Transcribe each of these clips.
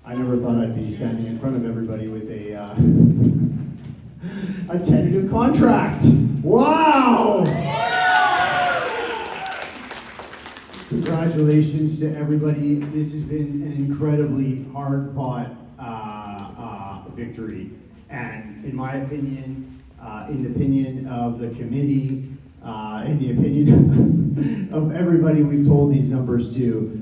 I never thought I'd be standing in front of everybody with a tentative contract. Wow! Congratulations to everybody. This has been an incredibly hard-fought victory, and in my opinion, in the opinion of the committee, in the opinion of everybody we've told these numbers to,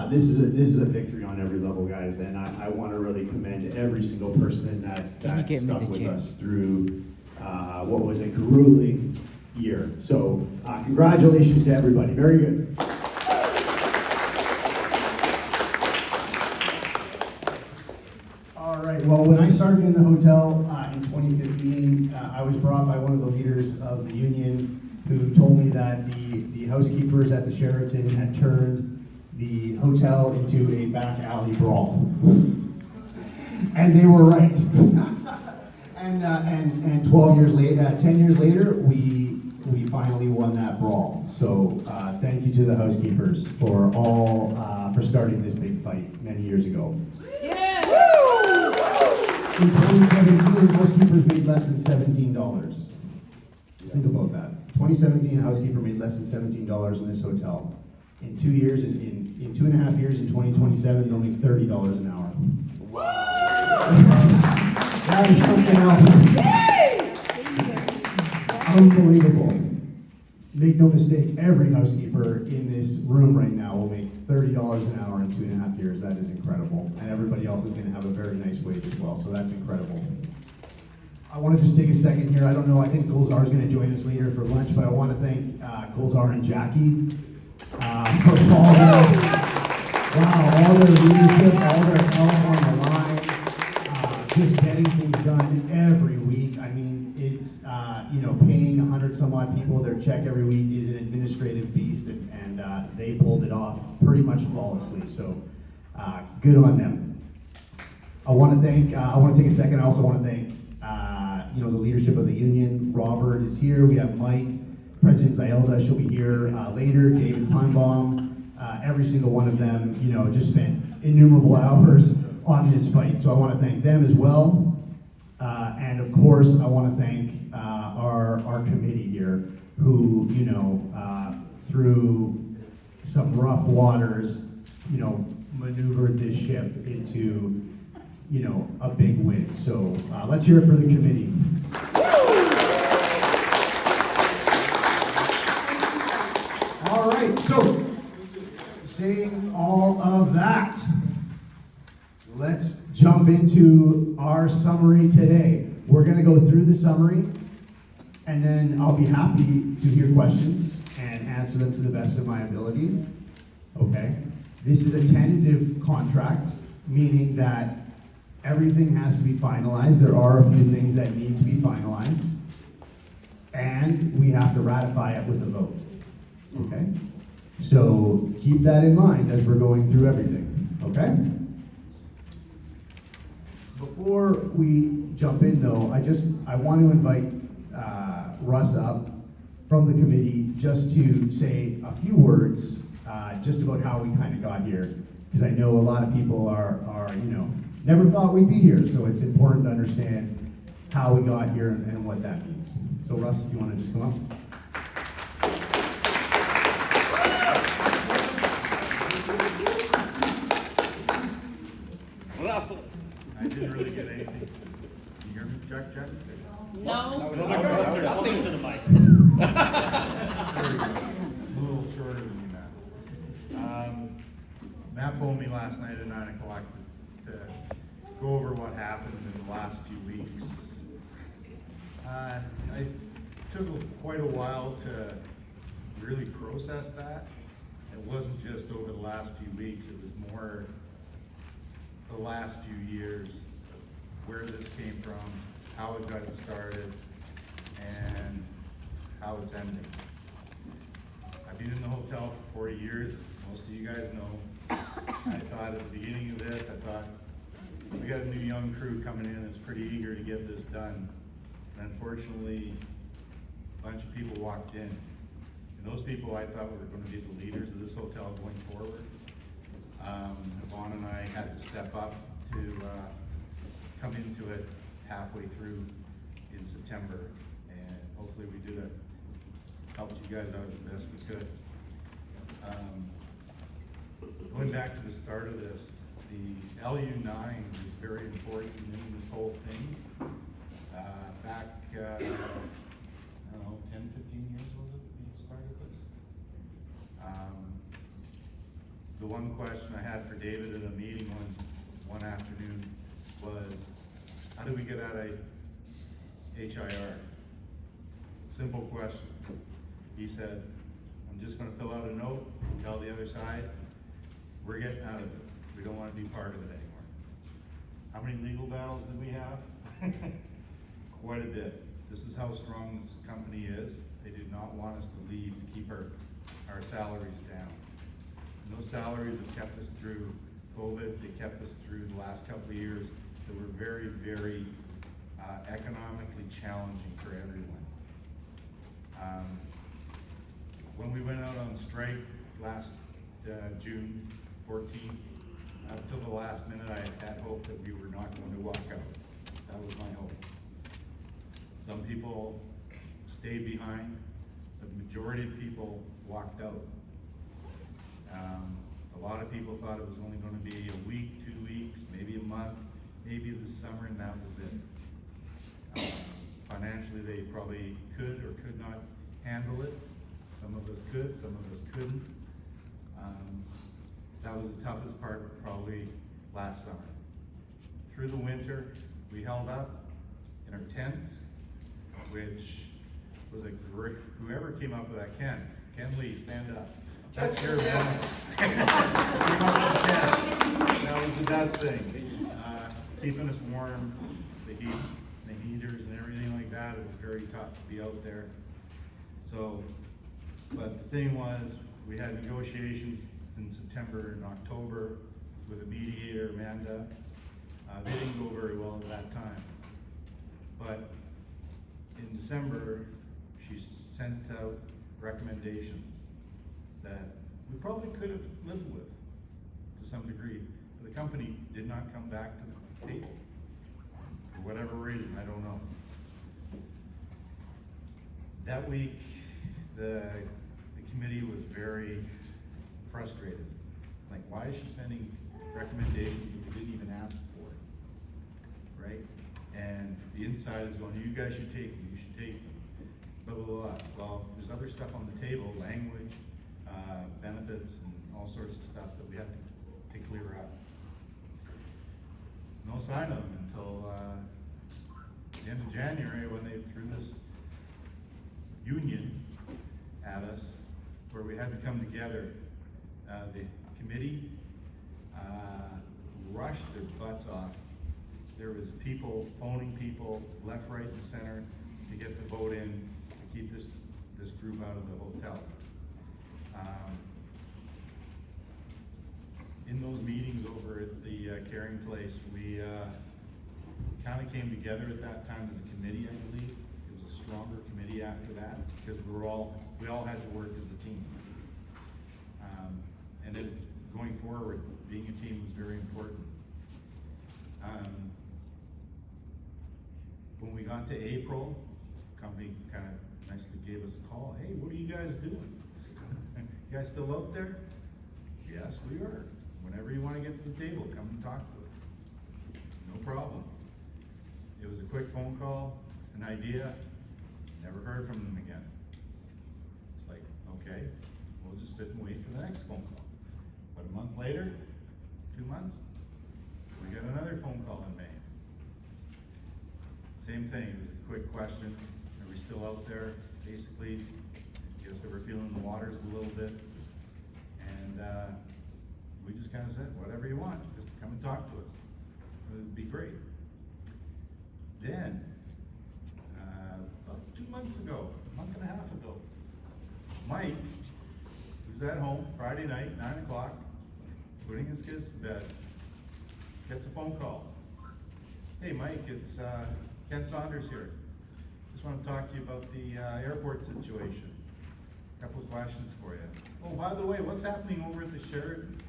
this is a victory on every level, guys, and I want to really commend every single person that stuck with us through what was a grueling year. So congratulations to everybody. Very good. All right, well, when I started in the hotel in 2015, I was brought by one of the leaders of the union who told me that the housekeepers at the Sheraton had turned the hotel into a back alley brawl. And they were right. and 10 years later, we finally won that brawl. So thank you to the housekeepers for starting this big fight many years ago. Yeah. In 2017, housekeepers made less than $17. Think about that. 2017, a housekeeper made less than $17 in this hotel. In 2 years, in 2.5 years, in 2027, they'll make $30 an hour. Wow. That is something else. Unbelievable. Make no mistake, every housekeeper in this room right now will make $30 an hour in 2.5 years. That is incredible. And everybody else is going to have a very nice wage as well, so that's incredible. I want to just take a second here. I don't know, I think Gulzar is going to join us later for lunch, but I want to thank Gulzar and Jackie for all their leadership, all their help on the line, just getting things done every week. I mean, it's, paying 100 some odd people their check every week is an administrative beast, and they pulled it off pretty much flawlessly, so good on them. I want to take a second, I also want to thank the leadership of the union. Robert is here, we have Mike, President Zayelda, she'll be here later, David Kleinbaum, every single one of them, just spent innumerable hours on this fight. So I want to thank them as well. And of course, I want to thank our committee here who, through some rough waters, maneuvered this ship into, a big win. So let's hear it for the committee. All right, so saying all of that, let's jump into our summary today. We're going to go through the summary, and then I'll be happy to hear questions and answer them to the best of my ability. Okay? This is a tentative contract, meaning that everything has to be finalized. There are a few things that need to be finalized, and we have to ratify it with a vote. Okay? So keep that in mind as we're going through everything. Okay? Before we jump in, though, I want to invite Russ up from the committee just to say a few words just about how we kind of got here, because I know a lot of people are never thought we'd be here, so it's important to understand how we got here and what that means. So Russ, if you want to just come up. Russell. I didn't really get anything. You hear me? Check. No. Nothing to the mic. A little shorter than you, Matt. Matt phoned me last night at 9 o'clock to go over what happened in the last few weeks. I took quite a while to really process that. It wasn't just over the last few weeks, it was more the last few years, where this came from, how it got started, and how it's ending. I've been in the hotel for 40 years, as most of you guys know. I thought at the beginning of this, we got a new young crew coming in that's pretty eager to get this done. And unfortunately, a bunch of people walked in. And those people I thought were going to be the leaders of this hotel going forward. Yvonne and I had to step up to, come into it halfway through in September, and hopefully we did helped you guys out the best we could. Going back to the start of this, the LU9 is very important in this whole thing. Back, I don't know, 10, 15 years was it we started this? The one question I had for David at a meeting one afternoon was, how do we get out of HIR? Simple question. He said, I'm just gonna fill out a note, tell the other side, we're getting out of it. We don't wanna be part of it anymore. How many legal battles did we have? Quite a bit. This is how strong this company is. They did not want us to leave to keep our salaries down. And those salaries have kept us through COVID. They kept us through the last couple of years that were very, very economically challenging for everyone. When we went out on strike last June 14th, until the last minute, I had hope that we were not going to walk out. That was my hope. Some people stayed behind, but the majority of people walked out. A lot of people thought it was only going to be a week, 2 weeks, maybe a month, maybe this summer, and that was it. Financially, they probably could or could not handle it. Some of us could, some of us couldn't. That was the toughest part probably last summer. Through the winter, we held up in our tents, which was a great, whoever came up with that, Ken Lee, stand up. That's your one. Came up with the tents. That was the best thing. Keeping us warm, the heat, the heaters and everything like that, it was very tough to be out there. So, but the thing was, we had negotiations in September and October with a mediator, Amanda. They didn't go very well at that time. But in December, she sent out recommendations that we probably could have lived with to some degree. But the company did not come back to the table. For whatever reason, I don't know. That week, the committee was very frustrated. Like, why is she sending recommendations that we didn't even ask for, right? And the inside is going, you guys should take them, you should take them, blah, blah, blah. Well, there's other stuff on the table, language, benefits, and all sorts of stuff that we have to clear up. No sign of them until the end of January when they threw this union at us, where we had to come together. The committee rushed their butts off. There was people phoning people left, right, and center to get the vote in to keep this group out of the hotel. In those meetings over at the Caring Place, we kind of came together at that time as a committee, I believe. It was a stronger committee after that because we all had to work as a team. And then going forward, being a team was very important. When we got to April, the company kind of nicely gave us a call. Hey, what are you guys doing? You guys still out there? Yes, we are. Whenever you want to get to the table, come and talk to us. No problem. It was a quick phone call, an idea, never heard from them again. It's like, okay, we'll just sit and wait for the next phone call. But a month later, 2 months, we got another phone call in May. Same thing, it was a quick question, are we still out there? Basically, I guess they were feeling the waters a little bit. And we just kind of said, whatever you want, just come and talk to us. It would be great. Then, about 2 months ago, a month and a half ago, Mike, who's at home Friday night, 9 o'clock, putting his kids to bed, gets a phone call. Hey Mike, it's Ken Saunders here. Just want to talk to you about the airport situation. A couple of questions for you. Oh, by the way, what's happening over at the Sheraton?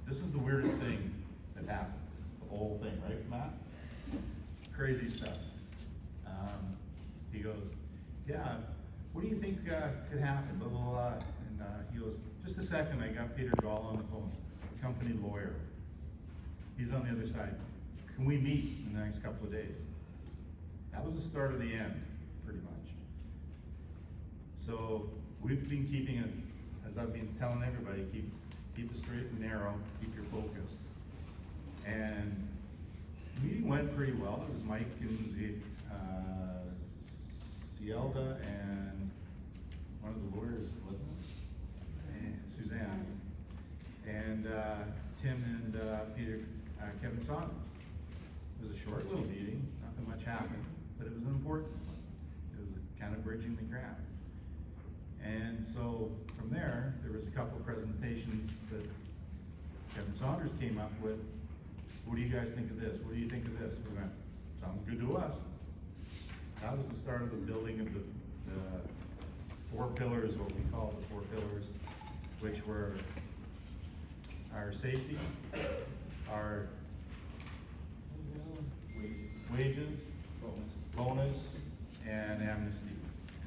This is the weirdest thing that happened the whole whole thing, right, Matt? Crazy stuff. He goes, yeah, what do you think could happen, blah, blah, blah. And he goes, just a second, I got Peter Gall on the phone, the company lawyer. He's on the other side. Can we meet in the next couple of days? That was the start of the end, pretty much. So we've been keeping it, as I've been telling everybody, keep it straight and narrow, keep your focus. And the meeting went pretty well. It was Mike and Zielda and one of the lawyers, wasn't it? And Suzanne. And Tim and Peter, Kevin Saunders. It was a short little meeting, nothing much happened, but it was an important one. It was kind of bridging the gap. And so from there was a couple of presentations that Kevin Saunders came up with. What do you guys think of this? What do you think of this? We went, sounds good to us. That was the start of the building of the four pillars, what we call the four pillars, which were our safety, our wages, bonus, and amnesty,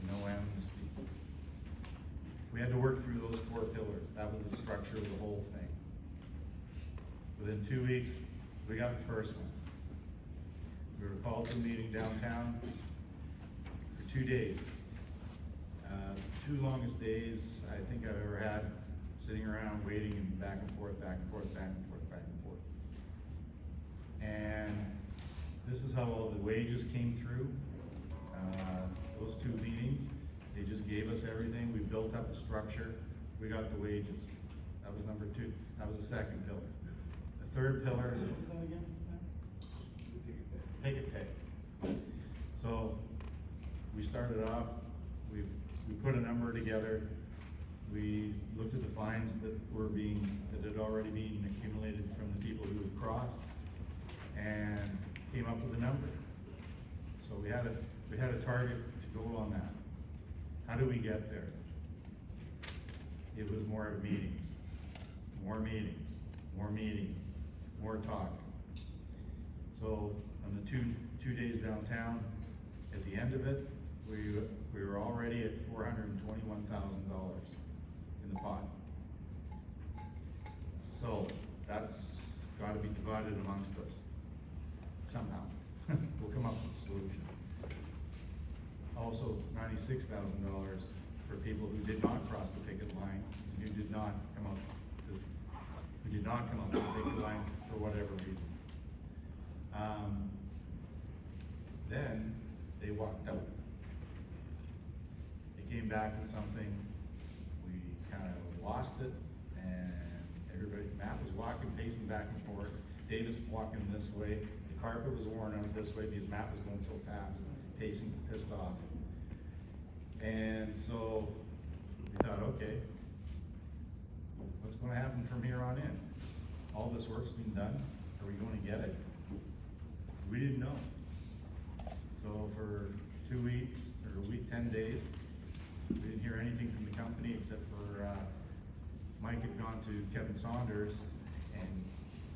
and no amnesty. We had to work through those four pillars. That was the structure of the whole thing. Within 2 weeks, we got the first one. We were called to a meeting downtown for 2 days. Two longest days I think I've ever had, sitting around waiting and back and forth, back and forth, back and forth, back and forth. And this is how all the wages came through. Those two meetings, they just gave us everything. We built up a structure. We got the wages. That was number two. That was the second pillar. The third pillar, what was that again? Take it pay. So we started off, we put a number together. We looked at the fines that had already been accumulated from the people who had crossed, and came up with a number. So we had a target to go on that. How do we get there? It was more meetings, more meetings, more meetings, more talk. So on the two days downtown, at the end of it, we were already at $421,000 in the pot. So that's got to be divided amongst us somehow. We'll come up with a solution. Also, $96,000 for people who did not cross the picket line, who did not come up to the picket line for whatever reason. Then they walked out. They came back with something. We kind of lost it, and everybody, Matt was walking, pacing back and forth. David's walking this way. The carpet was worn out this way because Matt was going so fast, pacing, pissed off. And so we thought, okay, what's going to happen from here on in? All this work's been done. Are we going to get it? We didn't know. So for 2 weeks, or a week, 10 days, we didn't hear anything from the company except for Mike had gone to Kevin Saunders and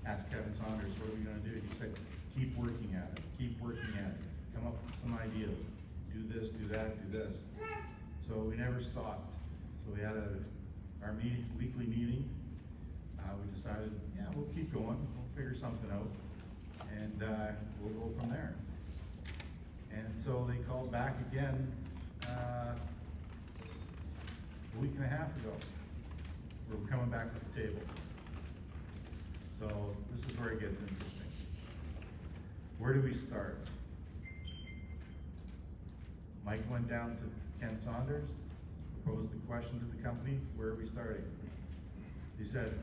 asked Kevin Saunders, what are we going to do? He said, keep working at it, keep working at it, come up with some ideas, do this, do that, do this. So we never stopped. So we had our weekly meeting. We decided, yeah, we'll keep going, we'll figure something out, and we'll go from there. And so they called back again a week and a half ago. We're coming back to the table. So this is where it gets interesting. Where do we start? Mike went down to Ken Saunders, posed the question to the company, where are we starting? He said,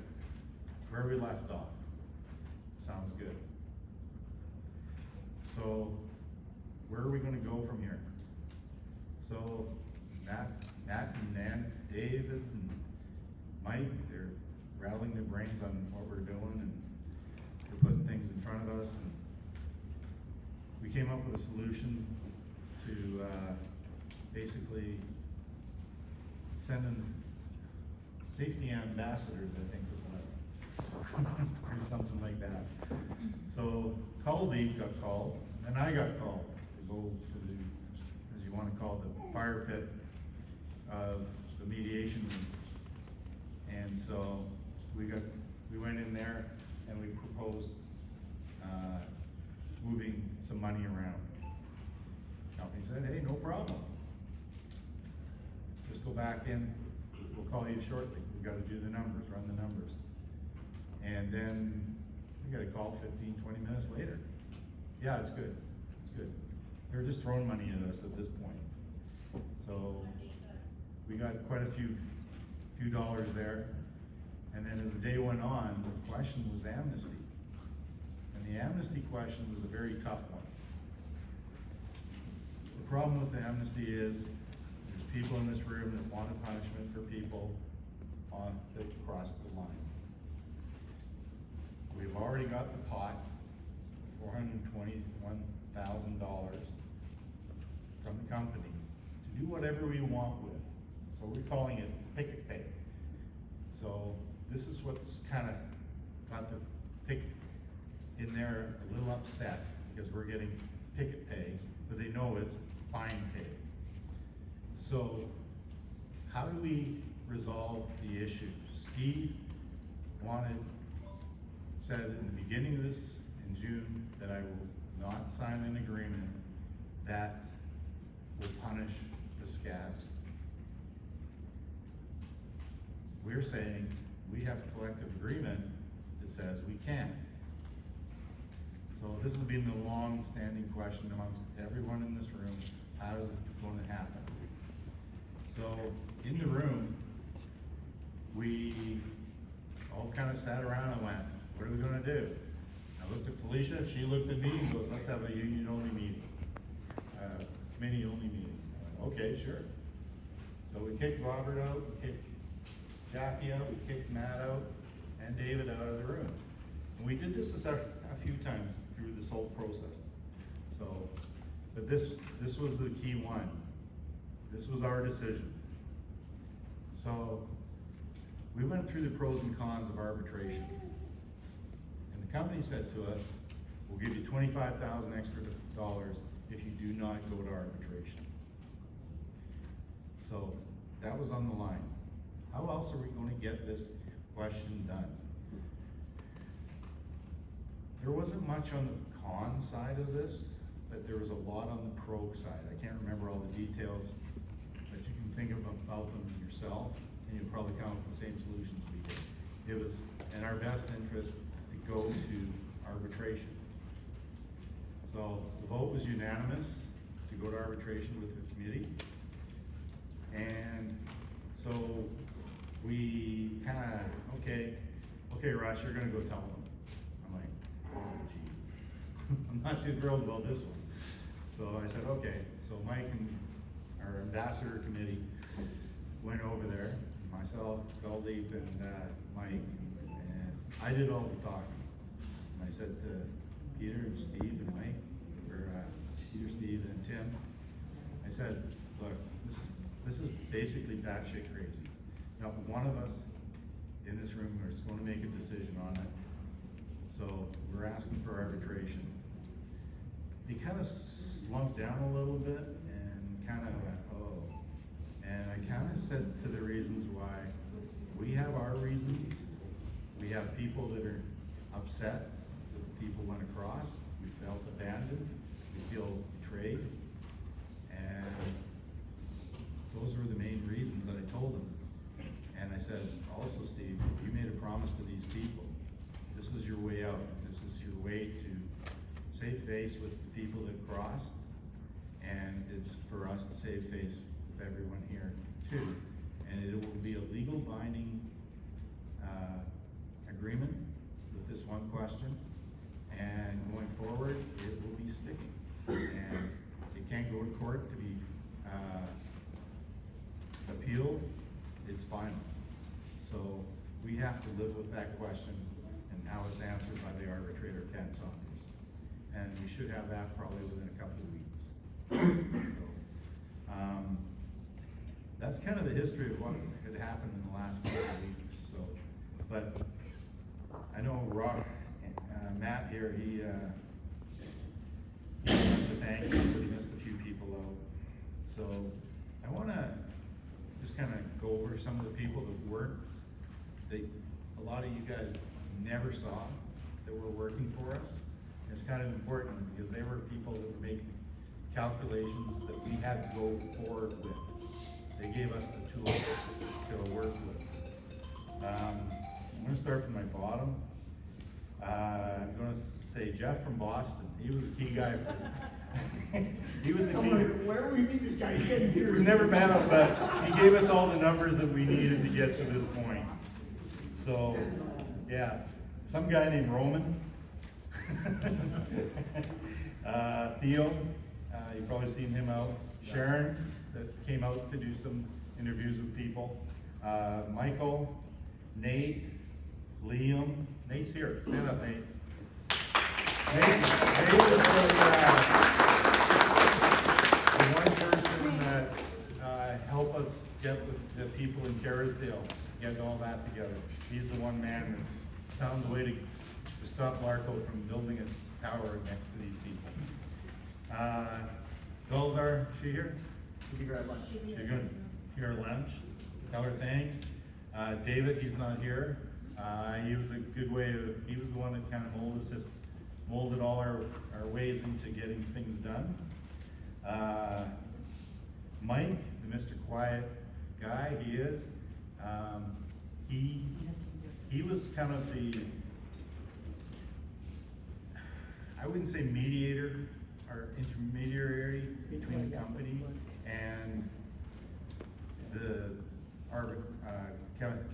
where we left off. Sounds good. So where are we going to go from here? So Matt and Nan, David and Mike, they're rattling their brains on what we're doing, and they're putting things in front of us. And we came up with a solution to basically send in safety ambassadors, I think it was, or something like that. So Culdeep got called, and I got called to go to the, as you wanna call it, the fire pit of the mediation room. And so we went in there and we proposed, moving some money around. Company said, hey, no problem. Just go back in, we'll call you shortly. We've gotta do the numbers, run the numbers. And then we got a call 15, 20 minutes later. Yeah, it's good, it's good. They're just throwing money at us at this point. So we got quite a few dollars there. And then as the day went on, the question was amnesty. And the amnesty question was a very tough one. The problem with the amnesty is there's people in this room that want a punishment for people that crossed the line. We've already got the pot, $421,000 from the company to do whatever we want with. So we're calling it picket pay. So this is what's kind of got the picket in there a little upset because we're getting picket pay, but they know it's fine pay. So how do we resolve the issue? Steve said in the beginning of this, in June, that I will not sign an agreement that will punish the scabs. We're saying we have a collective agreement that says we can. So this has been the long-standing question amongst everyone in this room, how is it going to happen? So in the room, we all kind of sat around and went, what are we gonna do? I looked at Felicia, she looked at me and goes, let's have a union-only meeting, committee-only meeting. I went, okay, sure. So we kicked Robert out, we kicked Jackie out, we kicked Matt out, and David out of the room. And we did this a few times through this whole process. So, but this was the key one. This was our decision. So, we went through the pros and cons of arbitration. And the company said to us, we'll give you $25,000 extra dollars if you do not go to arbitration. So, that was on the line. How else are we going to get this question done? There wasn't much on the con side of this, but there was a lot on the pro side. I can't remember all the details, but you can think about them yourself, and you'll probably come up with the same solutions we did. It was in our best interest to go to arbitration. So the vote was unanimous to go to arbitration with the committee. And so we kind of, okay, Russ, you're gonna go tell them. I'm like, oh geez, I'm not too thrilled about this one. So I said, okay. So Mike and our ambassador committee went over there, myself, Guldeep, and Mike, and I did all the talking. And I said to Peter and Steve and Mike, or Peter, Steve, and Tim, I said, look, this is basically batshit crazy. Not one of us in this room is going to make a decision on it. So we're asking for arbitration. They kind of slumped down a little bit and kind of went, oh. And I kind of said to the reasons why. We have our reasons. We have people that are upset that people went across. We felt abandoned. We feel betrayed. And those were the main reasons that I told them. And I said, also, Steve, you made a promise to these people. This is your way out. This is your way to save face with the people that crossed. And it's for us to save face with everyone here, too. And it will be a legal binding agreement with this one question. And going forward, it will be sticking. And it can't go to court to be appealed. It's final. So we have to live with that question and how it's answered by the arbitrator, Ken Saunders. And we should have that probably within a couple of weeks. So that's kind of the history of what had happened in the last couple of weeks. So, but I know Matt here, thank him, but he missed a few people out. So I wanna just kinda go over some of the people that weren't, a lot of you guys never saw that were working for us. It's kind of important because they were people that were making calculations that we had to go forward with. They gave us the tools to work with. I'm gonna start from my bottom. I'm gonna say Jeff from Boston. He was the key guy for he was the key. Where do we meet this guy? He's getting here. We've never met him, but he gave us all the numbers that we needed to get to this point. So, yeah, some guy named Roman. Theo, you've probably seen him out. Sharon, that came out to do some interviews with people. Michael, Nate, Liam. Nate's here. Stand up, Nate. Nate is the one person that helped us get the people in Kerrisdale, get all that together. He's the one man that found a way to stop Larco from building a tower next to these people. Gulzar, is she here? She's You're gonna hear her lunch. Tell her thanks. David, he's not here. He was a good way of, he was the one that kind of molded all our ways into getting things done. Mike, the Mr. Quiet guy, he is. He was kind of the, I wouldn't say mediator or intermediary between the company and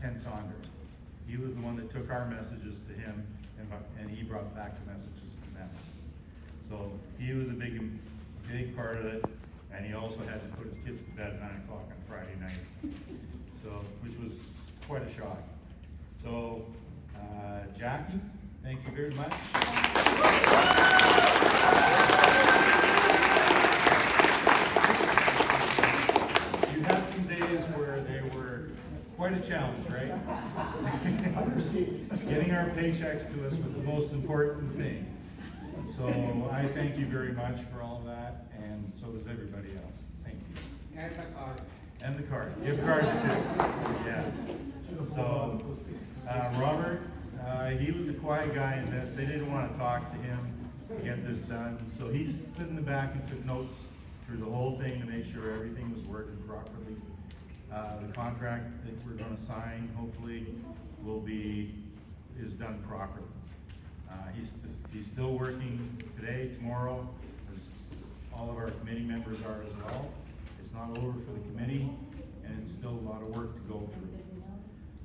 Ken Saunders. He was the one that took our messages to him and he brought back the messages from them. So he was a big part of it, and he also had to put his kids to bed at 9 o'clock on Friday night. So, which was quite a shock. So, Jackie, thank you very much. You had some days where they were quite a challenge, right? Getting our paychecks to us was the most important thing. So I thank you very much for all of that, and so does everybody else. Thank you. And the card. And the card. Gift cards too. Yeah. So, Robert, he was a quiet guy in this. They didn't want to talk to him to get this done. So he stood in the back and took notes through the whole thing to make sure everything was working properly. The contract that we're going to sign, hopefully, is done properly. He's still working today, tomorrow, as all of our committee members are as well. It's not over for the committee, and it's still a lot of work to go through.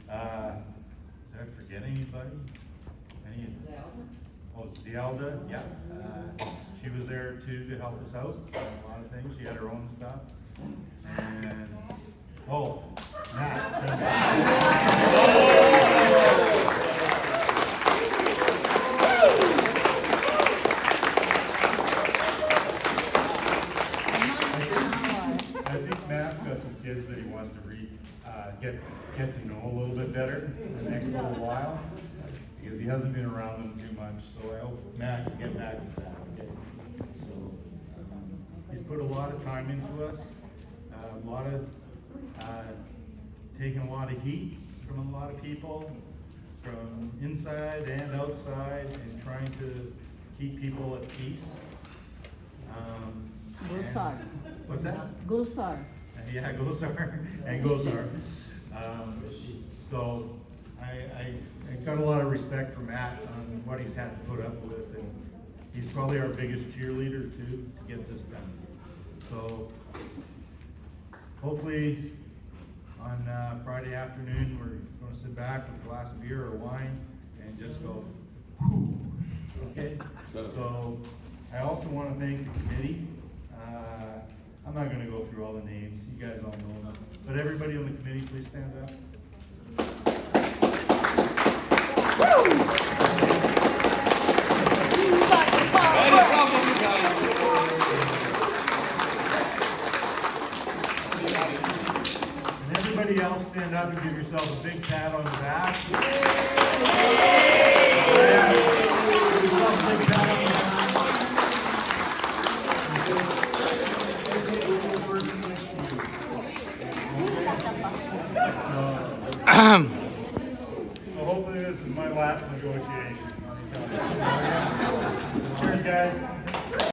Did I forget anybody? Zelda, yeah. She was there too to help us out on a lot of things. She had her own stuff. And, Matt. I think Matt's got some kids that he wants to get to know a little bit better in the next little while, because he hasn't been around them too much, so I hope Matt can get back to that, okay? So, he's put a lot of time into us, taking a lot of heat from a lot of people, from inside and outside, and trying to keep people at peace. Gosar. What's that? Gosar. Yeah, Gosar and Gosar. So I got a lot of respect for Matt on what he's had to put up with, and he's probably our biggest cheerleader too to get this done. So hopefully on Friday afternoon we're going to sit back with a glass of beer or wine and just go, whew. Okay. So I also want to thank the committee. I'm not going to go through all the names. You guys all know them. But everybody on the committee, please stand up. And everybody else stand up and give yourself a big pat on the back. Give yourself a big pat on the back. So hopefully this is my last negotiation. Cheers, guys.